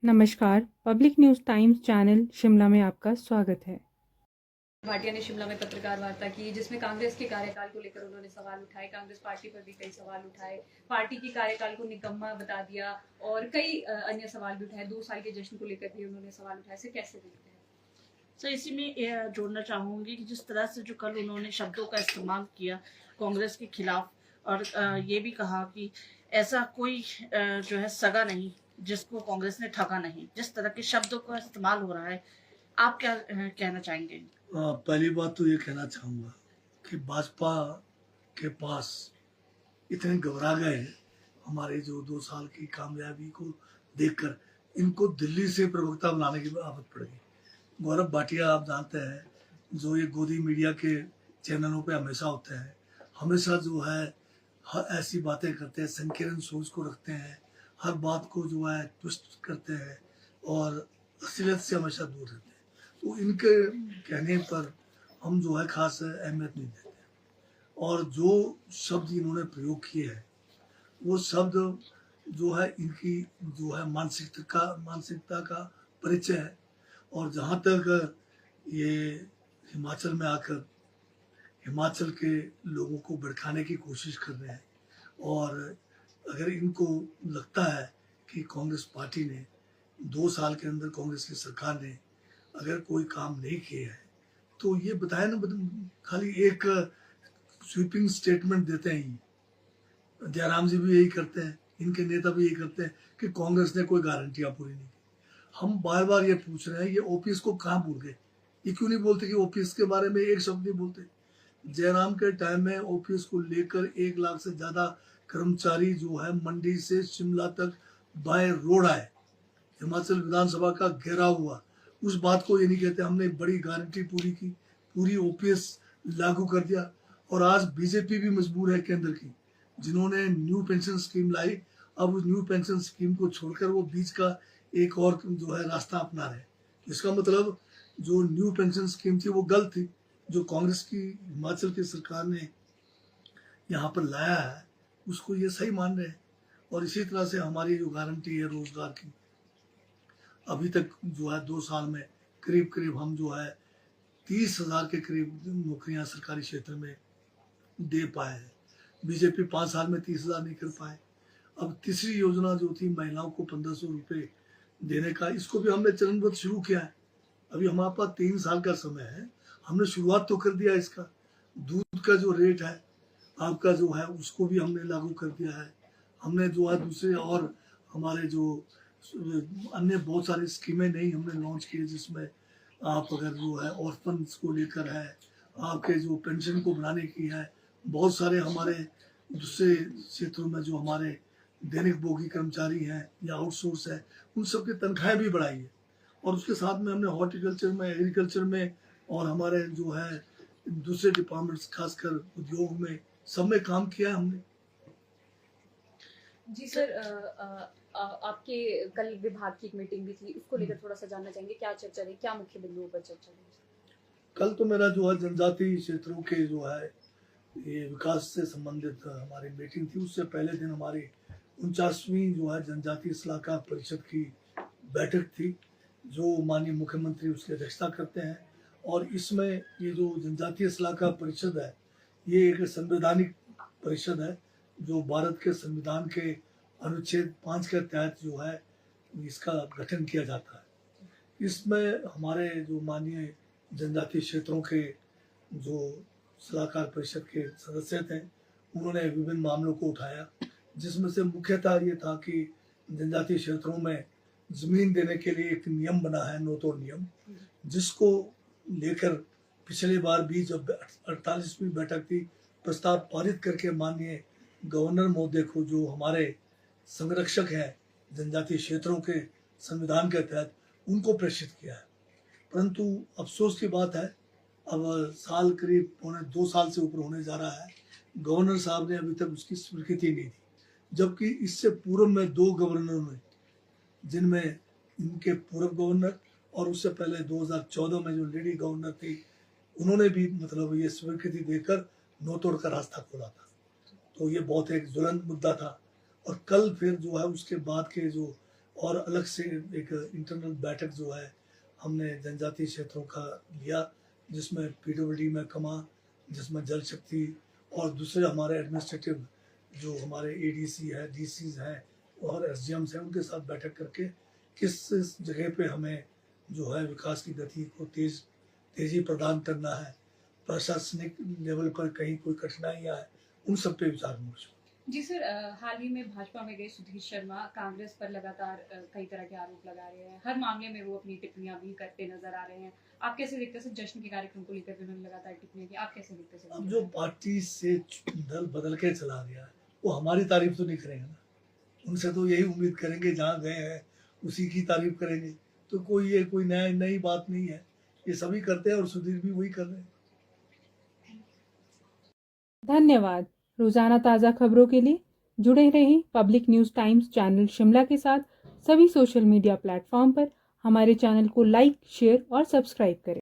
नमस्कार, public news times channel Shimla में आपका स्वागत है। भाटिया ने शिमला में पत्रकार वार्ता की जिसमें कांग्रेस के कार्यकाल को लेकर उन्होंने सवाल उठाए। कांग्रेस पार्टी पर भी कई सवाल उठाए, पार्टी की कार्यकाल को निकम्मा बता दिया और कई अन्य सवाल भी उठाए। 2 साल के जश्न को लेकर भी उन्होंने सवाल उठाए। इसे कैसे देखते हैं? सर इसी में जोड़ना चाहूँगी कि जिस तरह से जो कल उन्होंने शब्दों का इस्तेमाल किया कांग्रेस के खिलाफ और ये भी कहा कि ऐसा कोई जो है सगा नहीं जिसको कांग्रेस ने ठगा नहीं, जिस तरह के शब्दों का इस्तेमाल हो रहा है, आप क्या कहना चाहेंगे? पहली बात तो ये कहना चाहूँगा कि भाजपा के पास इतने घबरा गए हैं, हमारे जो 2 साल की कामयाबी को देखकर इनको दिल्ली से प्रवक्ता बनाने की आदत पड़ गई। गौरव भाटिया आप जानते हैं, जो ये गोदी मीडिया के चैनलों पे हमेशा होते हैं, हमेशा जो है ऐसी बातें करते हैं, संकीर्ण सोच को रखते हैं, हर बात को जो है ट्विस्ट करते हैं और असलियत से हमेशा दूर रहते हैं। तो इनके कहने पर हम जो है खास अहमियत नहीं देते और जो शब्द इन्होंने प्रयोग किए हैं वो शब्द जो है इनकी जो है मानसिकता का परिचय है। और जहाँ तक ये हिमाचल में आकर हिमाचल के लोगों को भड़काने की कोशिश कर रहे हैं और अगर इनको लगता है कि कांग्रेस पार्टी ने 2 साल के अंदर कांग्रेस की सरकार ने अगर कोई काम नहीं किया है तो ये बताए ना, खाली एक स्वीपिंग स्टेटमेंट देते हैं। जयराम जी भी यही करते हैं, इनके नेता भी यही करते हैं कि कांग्रेस ने कोई गारंटियां पूरी नहीं की। हम बार बार ये पूछ रहे हैं, ये ओपीएस को कहाँ भूल गए? ये क्यों नहीं बोलते कि ओपीएस के बारे में एक शब्द नहीं बोलते? जयराम के टाइम में ओपीएस को लेकर 1 लाख से ज्यादा कर्मचारी जो है मंडी से शिमला तक बाय रोड आए, हिमाचल विधानसभा का घेराव हुआ। उस बात को ये नहीं कहते हमने बड़ी गारंटी पूरी की, पूरी ओपीएस लागू कर दिया। और आज बीजेपी भी मजबूर है केंद्र की, जिन्होंने न्यू पेंशन स्कीम लाई, अब उस न्यू पेंशन स्कीम को छोड़कर वो बीच का एक और जो है रास्ता अपना रहे। इसका मतलब जो न्यू पेंशन स्कीम थी वो गलत थी, जो कांग्रेस की हिमाचल की सरकार ने यहाँ पर लाया है उसको ये सही मान रहे हैं। और इसी तरह से हमारी जो गारंटी है रोजगार की, अभी तक जो है 2 साल में करीब करीब हम जो है 30,000 के करीब नौकरियां सरकारी क्षेत्र में दे पाए हैं। बीजेपी 5 साल में 30,000 नहीं कर पाए। अब तीसरी योजना जो थी महिलाओं को 1500 रुपये देने का, इसको भी हमने चरणबद्ध शुरू किया है। अभी हमारे पास 3 साल का समय है, हमने शुरुआत तो कर दिया इसका। दूध का जो रेट है आपका जो है उसको भी हमने लागू कर दिया है। हमने जो है दूसरे और हमारे जो अन्य बहुत सारी स्कीमें नहीं हमने लॉन्च की, जिसमें आप अगर जो है ऑर्फन्स को लेकर है, आपके जो पेंशन को बढ़ाने की है, बहुत सारे हमारे दूसरे क्षेत्रों में जो हमारे दैनिक भोगी कर्मचारी हैं या आउटसोर्स है, उन सब की तनख्वाहें भी बढ़ाई है। और उसके साथ में हमने हॉर्टिकल्चर में, एग्रीकल्चर में और हमारे जो है दूसरे डिपार्टमेंट्स खासकर उद्योग में सब में काम किया है हमने। जी सर, आपके कल विभाग की एक मीटिंग भी थी, उसको लेकर थोड़ा सा जानना चाहेंगे। क्या चर्चा रही, क्या मुख्य बिंदुओं पर चर्चा रही? कल तो मेरा जो है जनजातीय क्षेत्रों के जो है ये विकास से संबंधित हमारी मीटिंग थी। उससे पहले दिन हमारी 49वीं जो है जनजातीय सलाहकार परिषद की बैठक थी, जो माननीय मुख्यमंत्री उसकी अध्यक्षता करते हैं। और इसमें ये जो जनजातीय सलाहकार परिषद है ये एक संवैधानिक परिषद है, जो भारत के संविधान के अनुच्छेद 5 के तहत जो है इसका गठन किया जाता है। इसमें हमारे जो माननीय जनजातीय क्षेत्रों के जो सलाहकार परिषद के सदस्य थे उन्होंने विभिन्न मामलों को उठाया, जिसमें से मुख्यतः ये था कि जनजातीय क्षेत्रों में जमीन देने के लिए एक नियम बना है, नो तोड़ नियम, जिसको लेकर पिछले बार भी जब 48वीं बैठक थी प्रस्ताव पारित करके माननीय गवर्नर महोदय को, जो हमारे संरक्षक हैं जनजातीय क्षेत्रों के संविधान के तहत, उनको प्रेषित किया है। परंतु अफसोस की बात है, अब साल करीब 2 साल से ऊपर होने जा रहा है, गवर्नर साहब ने अभी तक उसकी स्वीकृति नहीं दी। जबकि इससे पूर्व में 2 गवर्नरों ने, जिनमें इनके पूर्व गवर्नर और उससे पहले 2014 में जो लेडी गवर्नर थी, उन्होंने भी मतलब ये स्वीकृति देकर नो तोड़ का रास्ता खोला था। तो ये बहुत एक ज्वलंत मुद्दा था। और कल फिर जो है उसके बाद के जो और अलग से एक इंटरनल बैठक जो है हमने जनजातीय क्षेत्रों का लिया, जिसमें पीडब्ल्यूडी महकमा, जिसमें जल शक्ति और दूसरे हमारे एडमिनिस्ट्रेटिव जो हमारे एडीसी है, डीसीज हैं और एसडीएम्स हैं, उनके साथ बैठक करके किस जगह पे हमें जो है विकास की गति को तेजी प्रदान करना है, प्रशासनिक लेवल पर कहीं कोई कठिनाइयाँ है, उन सब पे विचार विमर्श हुआ। जी सर, हाल ही में भाजपा में गए सुधीर शर्मा कांग्रेस पर लगातार कई तरह के आरोप लगा रहे हैं। हर मामले में वो अपनी टिप्पणियां भी करते नजर आ रहे हैं। आप कैसे देखते हैं सर? जश्न के कार्यक्रम को लेकर भी उन्होंने लगातार टिप्पणी की, आप कैसे देखते हैं? अब जो पार्टी से दल बदल के चला गया है वो हमारी तारीफ तो नहीं करेंगे ना, उनसे तो यही उम्मीद करेंगे जहाँ गए हैं उसी की तारीफ करेंगे। तो कोई नई बात नहीं है, ये सभी करते हैं और सुधीर भी वही कर रहे हैं। धन्यवाद। रोजाना ताज़ा खबरों के लिए जुड़े रहें public news times channel Shimla के साथ सभी सोशल मीडिया प्लेटफॉर्म पर। हमारे चैनल को लाइक, शेयर और सब्सक्राइब करें।